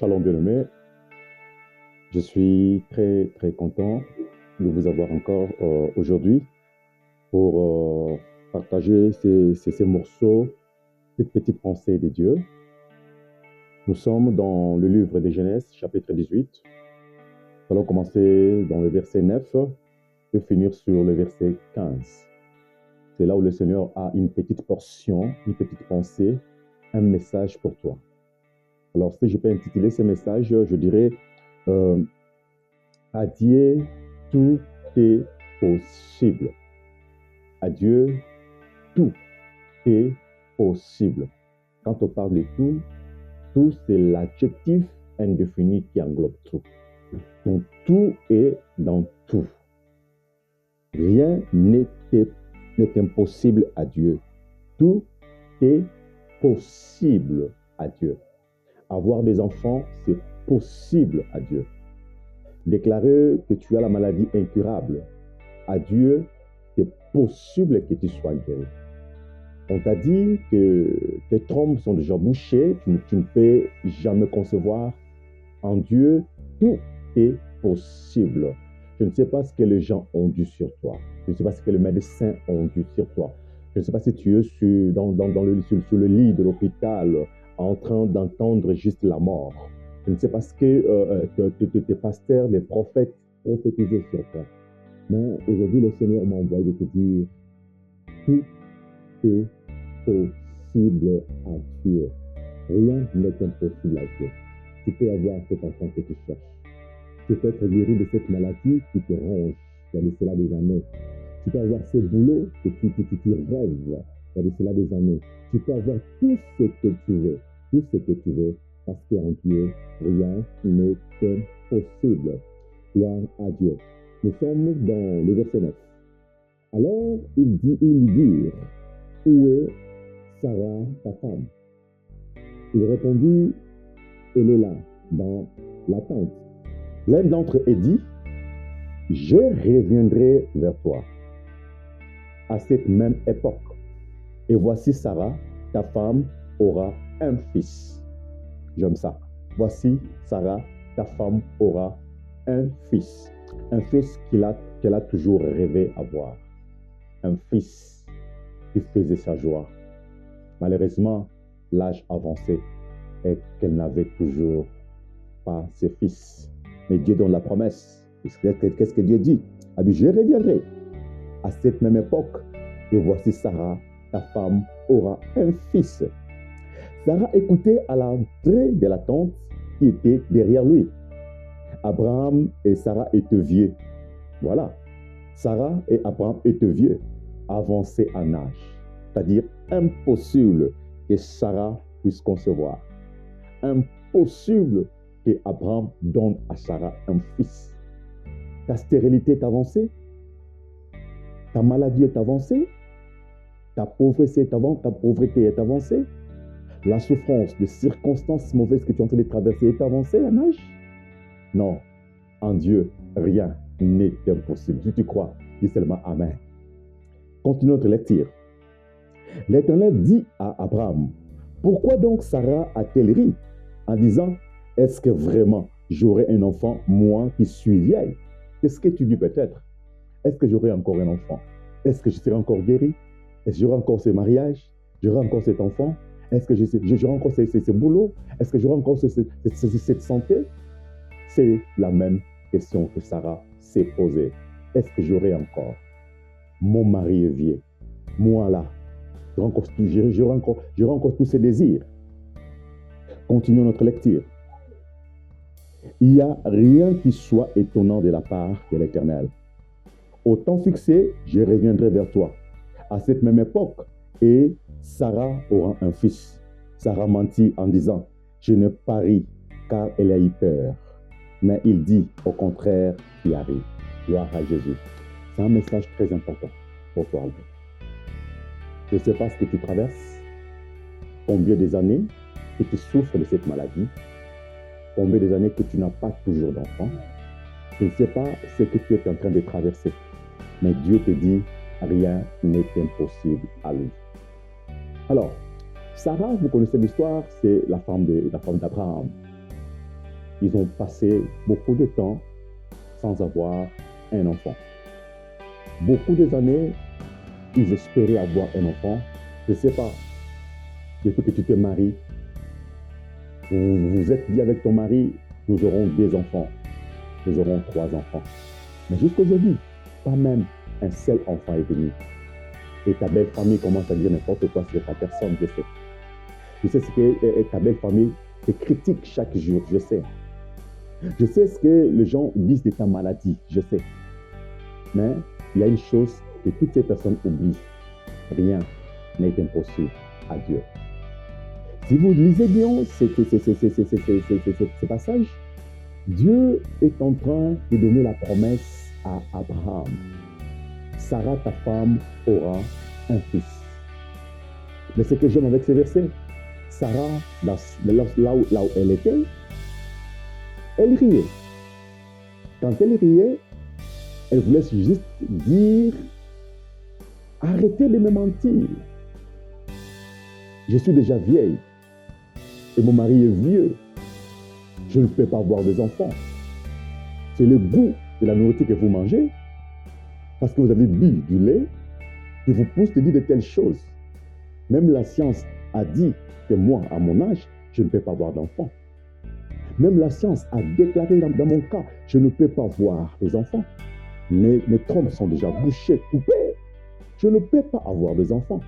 Shalom bien-aimé, je suis très très content de vous avoir encore aujourd'hui pour partager ces morceaux, cette petite pensée de Dieu. Nous sommes dans le livre de Genèse, chapitre 18. Nous allons commencer dans le verset 9 et finir sur le verset 15. C'est là où le Seigneur a une petite portion, une petite pensée, un message pour toi. Alors, si je peux intituler ce message, je dirais à Dieu, tout est possible. À Dieu, tout est possible. Quand on parle de tout, tout c'est l'adjectif indéfini qui englobe tout. Donc, tout est dans tout. Rien n'est impossible à Dieu. Tout est possible à Dieu. Avoir des enfants, c'est possible à Dieu. Déclarer que tu as la maladie incurable, à Dieu, c'est possible que tu sois guéri. On t'a dit que tes trompes sont déjà bouchées, tu ne peux jamais concevoir. En Dieu, tout est possible. Je ne sais pas ce que les gens ont dû sur toi. Je ne sais pas ce que les médecins ont dû sur toi. Je ne sais pas si tu es sur le lit de l'hôpital en train d'entendre juste la mort. Je ne sais pas ce que tes pasteurs, les prophètes prophétisaient sur toi. Mais aujourd'hui, le Seigneur m'a envoyé de te dire, tout est possible à Dieu. Rien n'est impossible à Dieu. Tu peux avoir cet enfant que tu cherches. Tu peux être guéri de cette maladie qui te ronge, il y a de cela des années. Tu peux avoir ce boulot que tu rêves, il y a de cela des années. Tu peux avoir tout ce que tu veux, parce qu'en Dieu, rien n'est impossible. Gloire à Dieu. Nous sommes dans le verset 9. Alors, ils dirent, où est Sarah, ta femme? Il répondit, elle est là, dans la tente. L'un d'entre eux dit, je reviendrai vers toi à cette même époque. Et voici Sarah, ta femme, aura un fils. J'aime ça. Voici Sarah, ta femme, aura un fils. Un fils qu'elle a toujours rêvé avoir. Un fils qui faisait sa joie. Malheureusement, l'âge avancé et qu'elle n'avait toujours pas ses fils. Mais Dieu donne la promesse. Qu'est-ce que Dieu dit? Ah bien, je reviendrai à cette même époque. Et voici Sarah, ta femme, aura un fils. Sarah écoutait à l'entrée de la tente qui était derrière lui. Abraham et Sarah étaient vieux. Voilà. Sarah et Abraham étaient vieux, avancés en âge. C'est-à-dire impossible que Sarah puisse concevoir. Impossible que Abraham donne à Sarah un fils. Ta stérilité est avancée. Ta maladie est avancée. Ta pauvreté est avancée. La souffrance de circonstances mauvaises que tu es en train de traverser est avancée en âge. Non, en Dieu, rien n'est impossible. Si tu crois, dis seulement Amen. Continuons notre lecture. L'Éternel dit à Abraham, pourquoi donc Sarah a-t-elle ri en disant, est-ce que vraiment j'aurai un enfant, moi qui suis vieille? Qu'est-ce que tu dis peut-être? Est-ce que j'aurai encore un enfant? Est-ce que je serai encore guéri? Est-ce que j'aurai encore ce mariage? J'aurai encore cet enfant? Est-ce que j'aurai encore ce boulot? Est-ce que j'aurai encore cette santé? C'est la même question que Sarah s'est posée. Est-ce que j'aurai encore? Mon mari est vieux. Moi là, j'aurai encore tous ces désirs. Continuons notre lecture. Il n'y a rien qui soit étonnant de la part de l'Éternel. Au temps fixé, je reviendrai vers toi. À cette même époque, et Sarah aura un fils. Sarah mentit en disant, je ne parie car elle a eu peur. Mais il dit, au contraire, qui arrive. Gloire à Jésus. C'est un message très important pour toi. Je ne sais pas ce que tu traverses, combien des années que tu souffres de cette maladie, combien des années que tu n'as pas toujours d'enfant. Je ne sais pas ce que tu es en train de traverser, mais Dieu te dit, rien n'est impossible à lui. Alors, Sarah, vous connaissez l'histoire, c'est la femme d'Abraham. ils ont passé beaucoup de temps sans avoir un enfant. Beaucoup d'années, ils espéraient avoir un enfant. Je ne sais pas, depuis que tu te maries, vous vous êtes dit avec ton mari, nous aurons 2 enfants, nous aurons 3 enfants. Mais jusqu'aujourd'hui, pas même un seul enfant est venu. Et ta belle famille commence à dire n'importe quoi sur ta personne, je sais. Je sais ce que ta belle famille te critique chaque jour, je sais. Je sais ce que les gens disent de ta maladie, je sais. Mais il y a une chose que toutes ces personnes oublient. Rien n'est impossible à Dieu. Si vous lisez bien ces passages, Dieu est en train de donner la promesse à Abraham. Sarah, ta femme, aura un fils. Mais ce que j'aime avec ces versets, Sarah, là où elle était, elle riait. Quand elle riait, elle voulait juste dire, arrêtez de me mentir. Je suis déjà vieille et mon mari est vieux. Je ne peux pas avoir des enfants. C'est le goût de la nourriture que vous mangez parce que vous avez bu du lait qui vous pousse de dire de telles choses. Même la science a dit que moi, à mon âge, je ne peux pas avoir d'enfants. Même la science a déclaré dans mon cas, je ne peux pas avoir des enfants. Mes trompes sont déjà bouchées, coupées. Je ne peux pas avoir des enfants.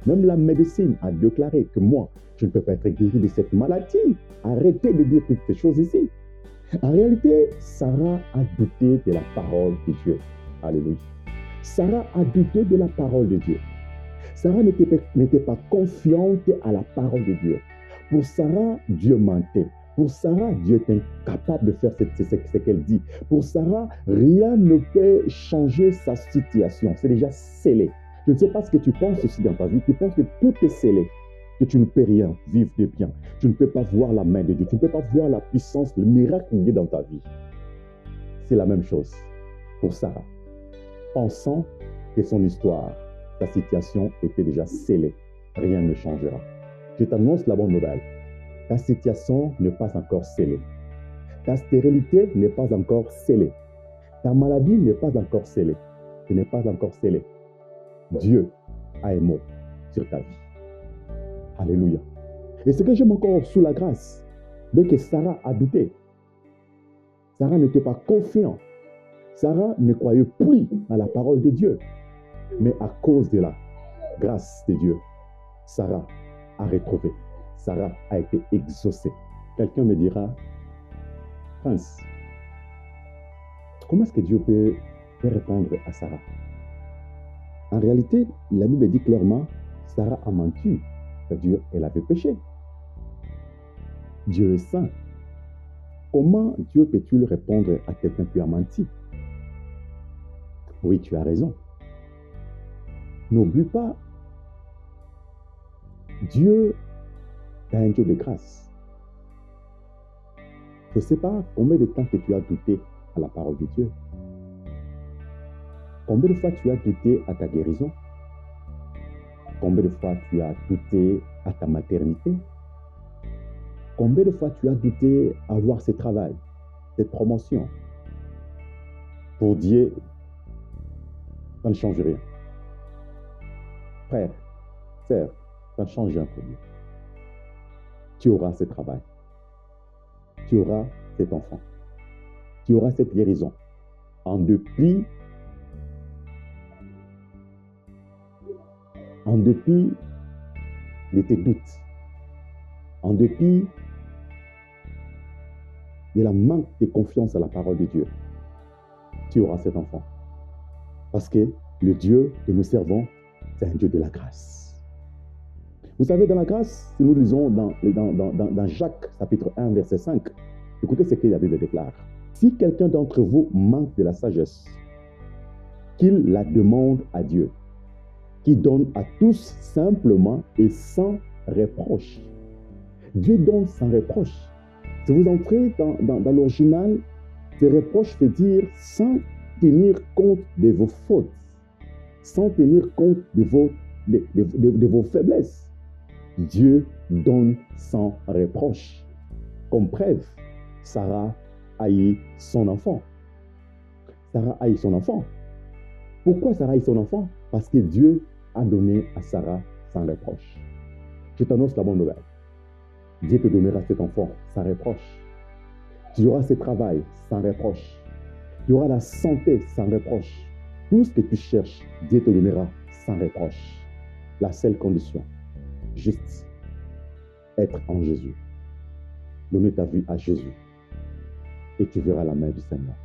Même la médecine a déclaré que moi, je ne peux pas être guéri de cette maladie. Arrêtez de dire toutes ces choses ici. En réalité, Sarah a douté de la parole de Dieu. Alléluia. Sarah a douté de la parole de Dieu. Sarah n'était pas confiante à la parole de Dieu. Pour Sarah, Dieu mentait. Pour Sarah, Dieu est incapable de faire ce qu'elle dit. Pour Sarah, rien ne peut changer sa situation. C'est déjà scellé. Je ne sais pas ce que tu penses aussi dans ta vie. Tu penses que tout est scellé, que tu ne peux rien vivre de bien. Tu ne peux pas voir la main de Dieu. Tu ne peux pas voir la puissance, le miracle de Dieu dans ta vie. C'est la même chose pour Sarah. Pensant que son histoire, sa situation était déjà scellée. Rien ne changera. Je t'annonce la bonne nouvelle. Ta situation n'est pas encore scellée. Ta stérilité n'est pas encore scellée. Ta maladie n'est pas encore scellée. Ce n'est pas encore scellé. Dieu a un mot sur ta vie. Alléluia. Et ce que j'aime encore sous la grâce, dès que Sarah a douté, Sarah n'était pas confiante. Sarah ne croyait plus à la parole de Dieu. Mais à cause de la grâce de Dieu, Sarah a retrouvé. Sarah a été exaucée. Quelqu'un me dira, Prince, comment est-ce que Dieu peut répondre à Sarah? En réalité, la Bible dit clairement, Sarah a menti, c'est-à-dire elle avait péché. Dieu est saint. Comment Dieu peut-il répondre à quelqu'un qui a menti? Oui, tu as raison. N'oublie pas, Dieu est un Dieu de grâce. Je ne sais pas combien de temps que tu as douté à la parole de Dieu. Combien de fois tu as douté à ta guérison? Combien de fois tu as douté à ta maternité? Combien de fois tu as douté à avoir ce travail, cette promotion? Pour Dieu, ça ne change rien. Frère, sœur, ça ne change rien pour Dieu. Tu auras ce travail. Tu auras cet enfant. Tu auras cette guérison. En dépit de tes doutes, en dépit de la manque de confiance à la parole de Dieu, tu auras cet enfant. Parce que le Dieu que nous servons, c'est un Dieu de la grâce. Vous savez, dans la grâce, si nous lisons dans Jacques, chapitre 1, verset 5, écoutez ce que la Bible déclare. Si quelqu'un d'entre vous manque de la sagesse, qu'il la demande à Dieu, qui donne à tous simplement et sans reproche. Dieu donne sans reproche. Si vous entrez dans l'original, ce reproche veut dire sans tenir compte de vos fautes, sans tenir compte de vos faiblesses. Dieu donne sans reproche. Comme preuve, Sarah haït son enfant. Sarah haït son enfant. Pourquoi Sarah haït son enfant? Parce que Dieu a donné à Sarah sans reproche. Je t'annonce la bonne nouvelle. Dieu te donnera cet enfant sans reproche. Tu auras ce travail sans reproche. Tu auras la santé sans reproche. Tout ce que tu cherches, Dieu te donnera sans reproche. La seule condition, juste être en Jésus. Donner ta vie à Jésus. Et tu verras la main du Seigneur.